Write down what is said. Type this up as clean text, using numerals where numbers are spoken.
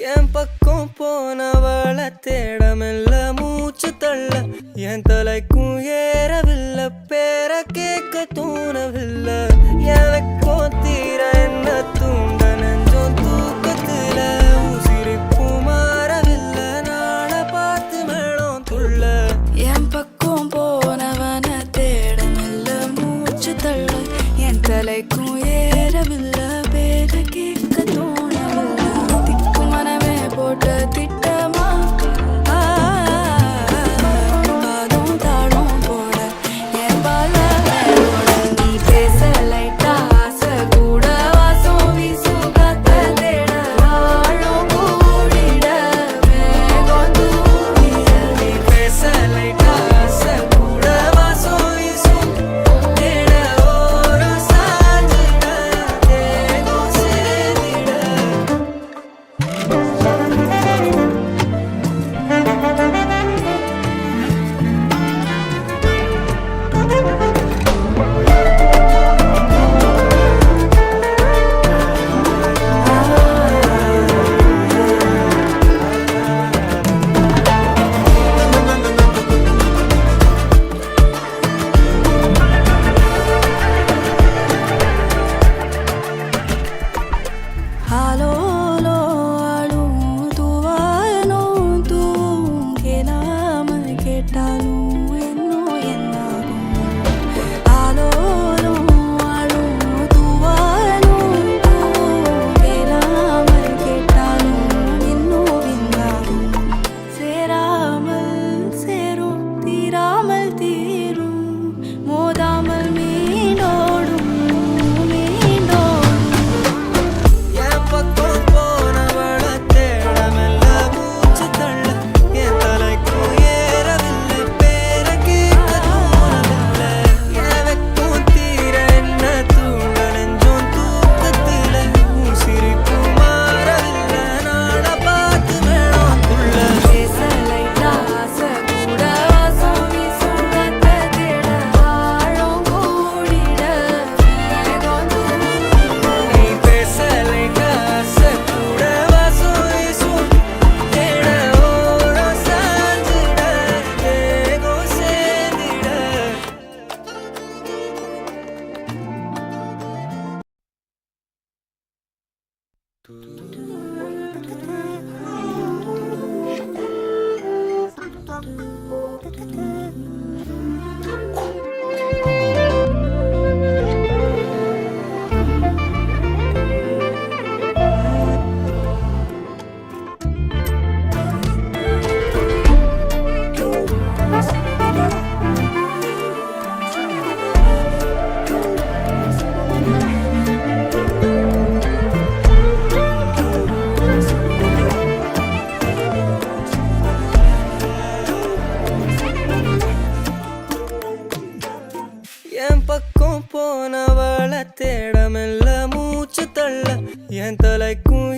என் பக்கம் போனவள தேடமெல்ல மூச்சு தள்ள என் தலைக்கும் ஏறவில்லை பேர கேட்க தோணவில்லை எனக்கும் தீர என்ன தூண்ட நெஞ்சோம் தூக்கத்துல உசிரிப்பும் மாறவில்லை நாளை பார்த்து மேளம் துள்ள என் பக்கம் போனவன தேடமெல்ல மூச்சு தள்ள என் தலைக்கும் ஏறவில்லை பேர கேட்க தோணவில்லை திக்கு மனமே போட்ட திட்டமா பாதம் தாளம் போட என் பால நீ பேச லைட்டா ஆசை கூட வாசம் வீசும் காத்த தேட ஆழம் கூடிட மேகம் தூவிட நீ பேச லைட்டா ஆசை கூட வாசம் வீசும் தேட ஓரம் சாஞ்சிட தேகம் சேர்ந்திட ஆலோலோ ஆளும் தூவாலும் தூவும் கேளாமல் கேட்டாலும் இன்னும் என்னாகும் ஆலோலோ ஆளும் தூவாலும் தூவும் கேளாமல் கேட்டாலும் இன்னும் என்னாகும் சேராமல் சேரும் தீராமல் தீரும் மோதாமல் மீண்டோடும் மீண்டோடும் என் பக்கம் போனவள தேடமெல்ல மூச்சு தள்ள என் தலைக்கும் ஏறவில்லை பேர கேட்க தோணவில்லை எனக்கும் தீர என்ன தூண்ட நெஞ்சோம் தூக்கத்துல உசிரிப்பு மாறவில்லை நாளை பார்த்து மேளம் துள்ள பேச லைட்டா ஆசை கூட வாசம் வீசும் காத்த தேட ஆழம் கூடிட மேகம் தூவிட நீ பேச லைட்டா ஆசை கூட வாசம் வீசும் தேட ஓரம் சாஞ்சிட தேகம் சேர்ந்திட என் பக்கம் போனவள தேடமெல்ல மூச்சு தள்ள என் தலைக்கும்